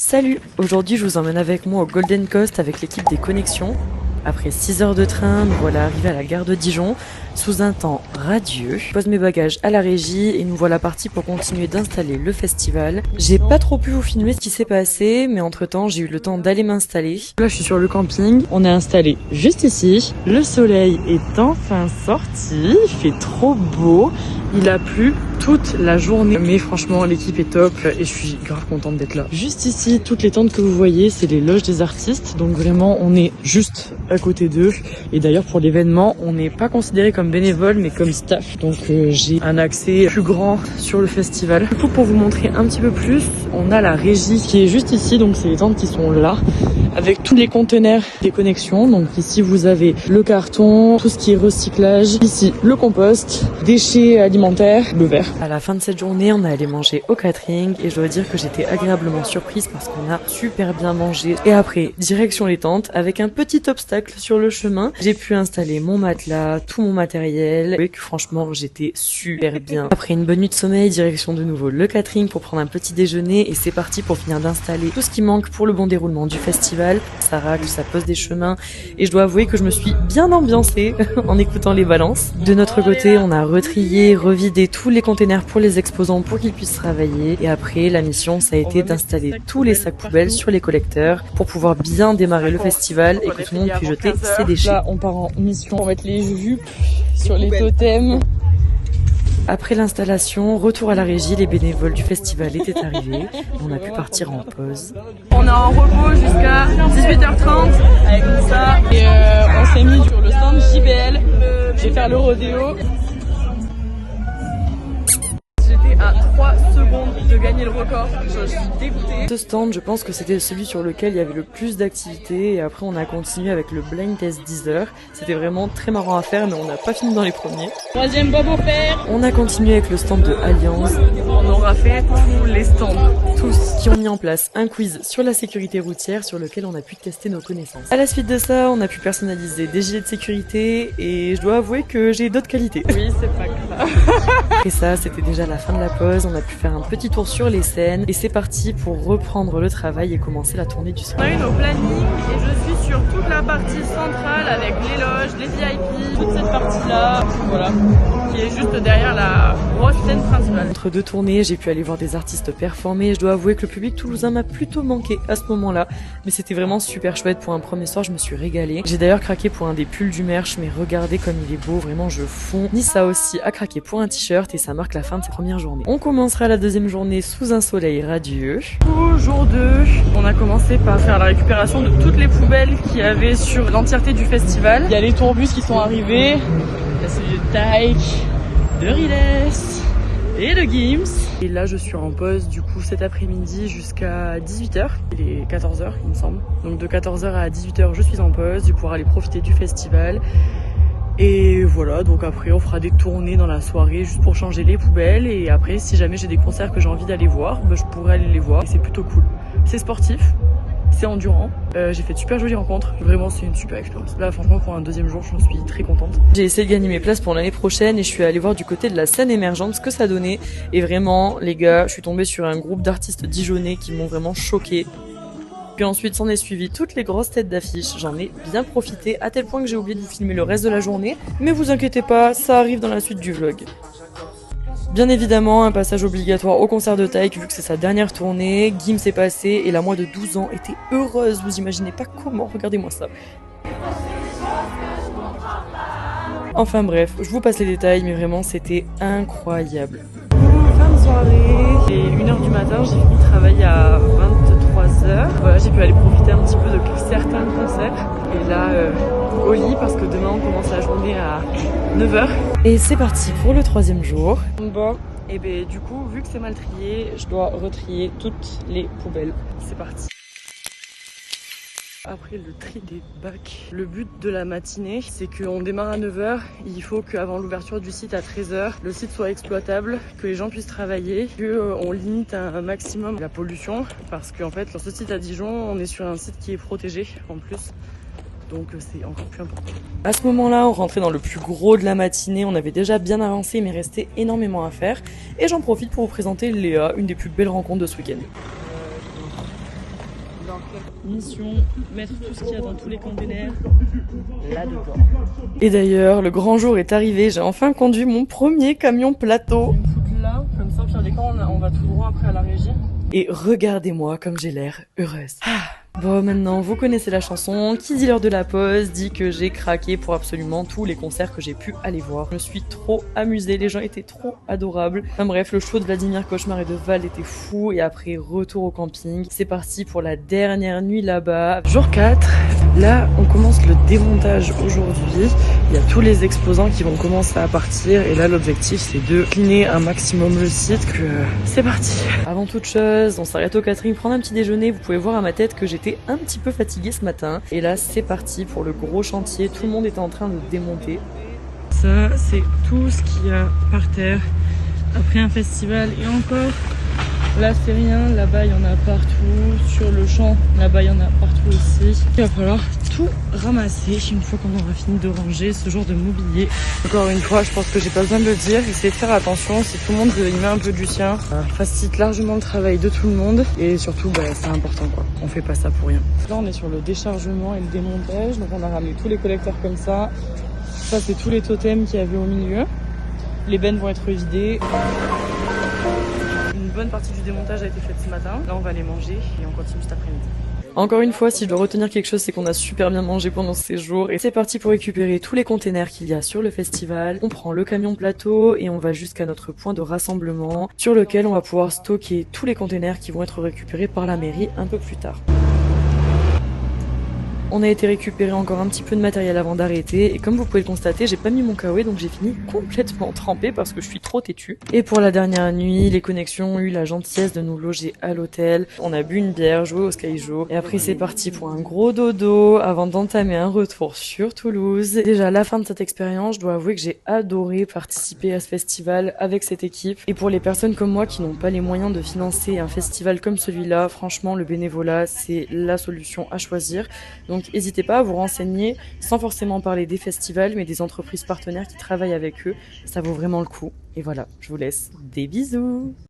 Salut! Aujourd'hui, je vous emmène avec moi au Golden Coast avec l'équipe des Connexions. Après 6 heures de train, nous voilà arrivés à la gare de Dijon, sous un temps radieux. Je pose mes bagages à la régie et nous voilà partis pour continuer d'installer le festival. J'ai pas trop pu vous filmer ce qui s'est passé, mais entre temps, j'ai eu le temps d'aller m'installer. Là, je suis sur le camping. On est installé juste ici. Le soleil est enfin sorti. Il fait trop beau. Il a plu toute la journée, mais franchement l'équipe est top et je suis grave contente d'être là. Juste ici, toutes les tentes que vous voyez, c'est les loges des artistes, donc vraiment on est juste à côté d'eux. Et d'ailleurs pour l'événement, on n'est pas considéré comme bénévole mais comme staff, donc j'ai un accès plus grand sur le festival. Du coup, pour vous montrer un petit peu plus, on a la régie qui est juste ici, donc c'est les tentes qui sont là, avec tous les conteneurs des Connexions. Donc ici vous avez le carton, tout ce qui est recyclage, ici le compost, déchets alimentaires, le verre. À la fin de cette journée, on est allé manger au catering et je dois dire que j'étais agréablement surprise parce qu'on a super bien mangé. Et après, direction les tentes avec un petit obstacle sur le chemin. J'ai pu installer mon matelas, tout mon matériel et que franchement, j'étais super bien. Après une bonne nuit de sommeil, direction de nouveau le catering pour prendre un petit déjeuner et c'est parti pour finir d'installer tout ce qui manque pour le bon déroulement du festival. Ça racle, ça pose des chemins et je dois avouer que je me suis bien ambiancée en écoutant les balances. De notre côté, on a retrié, revidé tous les conteneurs pour les exposants pour qu'ils puissent travailler et après la mission ça a été d'installer tous les sacs poubelles sur les collecteurs pour pouvoir bien démarrer le festival et que tout le monde puisse jeter ses déchets. Là on part en mission pour mettre les jupes sur les totems. Après l'installation, retour à la régie, les bénévoles du festival étaient arrivés. On a pu partir en pause. On est en repos jusqu'à 18h30 avec ça et on s'est mis sur le stand JBL. Je vais faire le rodéo. J'étais à 3 secondes de gagner le record, je suis dégoûtée. Ce stand, je pense que c'était celui sur lequel il y avait le plus d'activités et après on a continué avec le blind test 10 heures. C'était vraiment très marrant à faire mais on n'a pas fini dans les premiers. Troisième bob offert. On a continué avec le stand de Alliance. On aura fait tous les stands. Tous qui ont mis en place un quiz sur la sécurité routière sur lequel on a pu tester nos connaissances. À la suite de ça, on a pu personnaliser des gilets de sécurité et je dois avouer que j'ai d'autres qualités. Oui, c'est pas grave. Après ça, c'était déjà la fin de la pause, on a pu faire un petit tour sur les scènes et c'est parti pour reprendre le travail et commencer la tournée du soir. On a eu nos plannings et je suis sur toute la partie centrale avec les loges, les VIP, toute cette partie-là, voilà, qui est juste derrière la grosse scène principale. Entre deux tournées, j'ai pu aller voir des artistes performer. Je dois avouer que le public toulousain m'a plutôt manqué à ce moment-là, mais c'était vraiment super chouette pour un premier soir, je me suis régalée. J'ai d'ailleurs craqué pour un des pulls du merch, mais regardez comme il est beau, vraiment je fonds. Nissa aussi a craqué pour un t-shirt et ça marque la fin de ses premières journées. On commencera la deuxième journée sous un soleil radieux. Jour 2, on a commencé par faire la récupération de toutes les poubelles qu'il y avait sur l'entièreté du festival. Il y a les tourbus qui sont arrivés, là c'est de Taïk, de Riles et de Gims. Et là je suis en pause du coup cet après-midi jusqu'à 18h, il est 14h il me semble. Donc de 14h à 18h je suis en pause pour aller profiter du festival. Et voilà, donc après on fera des tournées dans la soirée juste pour changer les poubelles et après si jamais j'ai des concerts que j'ai envie d'aller voir, je pourrais aller les voir et c'est plutôt cool. C'est sportif, c'est endurant, j'ai fait de super jolies rencontres, vraiment c'est une super expérience. Là franchement pour un deuxième jour je suis très contente. J'ai essayé de gagner mes places pour l'année prochaine et je suis allée voir du côté de la scène émergente ce que ça donnait et vraiment les gars, je suis tombée sur un groupe d'artistes dijonnais qui m'ont vraiment choquée. Puis ensuite s'en est suivi toutes les grosses têtes d'affiche, j'en ai bien profité à tel point que j'ai oublié de vous filmer le reste de la journée, mais vous inquiétez pas, ça arrive dans la suite du vlog. Bien évidemment, un passage obligatoire au concert de Taïk vu que c'est sa dernière tournée, Gims s'est passé et la moi de 12 ans était heureuse, vous imaginez pas comment, regardez-moi ça. Enfin bref, je vous passe les détails mais vraiment c'était incroyable. Fin de soirée, il est 1h du matin, j'ai fini de travailler à 23h. Voilà, j'ai pu aller profiter un petit peu de certains concerts. Et là, au lit, parce que demain on commence la journée à 9h. Et c'est parti pour le troisième jour. Bon, et ben du coup, vu que c'est mal trié, je dois retrier toutes les poubelles. C'est parti. Après le tri des bacs, le but de la matinée, c'est qu'on démarre à 9h. Il faut qu'avant l'ouverture du site à 13h, le site soit exploitable, que les gens puissent travailler, qu'on limite un maximum la pollution. Parce qu'en fait, sur ce site à Dijon, on est sur un site qui est protégé en plus. Donc c'est encore plus important. À ce moment-là, on rentrait dans le plus gros de la matinée. On avait déjà bien avancé, mais restait énormément à faire. Et j'en profite pour vous présenter Léa, une des plus belles rencontres de ce week-end. Mission, mettre tout ce qu'il y a dans tous les containers là-dedans. Et d'ailleurs, le grand jour est arrivé, j'ai enfin conduit mon premier camion plateau. Là, comme ça, au pire des cas, on va tout droit après à la régie. Et regardez-moi comme j'ai l'air heureuse. Bon, maintenant, vous connaissez la chanson. Qui dit l'heure de la pause dit que j'ai craqué pour absolument tous les concerts que j'ai pu aller voir. Je me suis trop amusée, les gens étaient trop adorables. Enfin bref, le show de Vladimir Cauchemar et de Val était fou. Et après, retour au camping. C'est parti pour la dernière nuit là-bas. Jour 4. Là, on commence le démontage aujourd'hui. Il y a tous les exposants qui vont commencer à partir. Et là, l'objectif, c'est de cleaner un maximum le site. C'est parti. Avant toute chose, on s'arrête au catering, prendre un petit déjeuner. Vous pouvez voir à ma tête que j'étais un petit peu fatiguée ce matin. Et là, c'est parti pour le gros chantier. Tout le monde est en train de démonter. Ça, c'est tout ce qu'il y a par terre après un festival. Et encore, là, c'est rien. Là-bas, il y en a partout. Sur le champ, là-bas, il y en a partout aussi. Il va falloir tout ramasser une fois qu'on aura fini de ranger ce genre de mobilier. Encore une fois, je pense que j'ai pas besoin de le dire. Essayez de faire attention. Si tout le monde y met un peu du sien, ça facilite largement le travail de tout le monde. Et surtout, c'est important, quoi. On fait pas ça pour rien. Là, on est sur le déchargement et le démontage. Donc, on a ramené tous les collecteurs comme ça. Ça, c'est tous les totems qu'il y avait au milieu. Les bennes vont être vidées. Une bonne partie du démontage a été faite ce matin. Là, on va les manger et on continue cet après-midi. Encore une fois, si je dois retenir quelque chose, c'est qu'on a super bien mangé pendant ces jours. Et c'est parti pour récupérer tous les containers qu'il y a sur le festival. On prend le camion plateau et on va jusqu'à notre point de rassemblement sur lequel on va pouvoir stocker tous les containers qui vont être récupérés par la mairie un peu plus tard. On a été récupérer encore un petit peu de matériel avant d'arrêter et comme vous pouvez le constater, j'ai pas mis mon kawaii donc j'ai fini complètement trempée parce que je suis trop têtue. Et pour la dernière nuit, les connexions ont eu la gentillesse de nous loger à l'hôtel. On a bu une bière, joué au Skyjo et après c'est parti pour un gros dodo avant d'entamer un retour sur Toulouse. Déjà à la fin de cette expérience, je dois avouer que j'ai adoré participer à ce festival avec cette équipe. Et pour les personnes comme moi qui n'ont pas les moyens de financer un festival comme celui-là, franchement le bénévolat c'est la solution à choisir. Donc n'hésitez pas à vous renseigner sans forcément parler des festivals mais des entreprises partenaires qui travaillent avec eux. Ça vaut vraiment le coup. Et voilà, je vous laisse des bisous.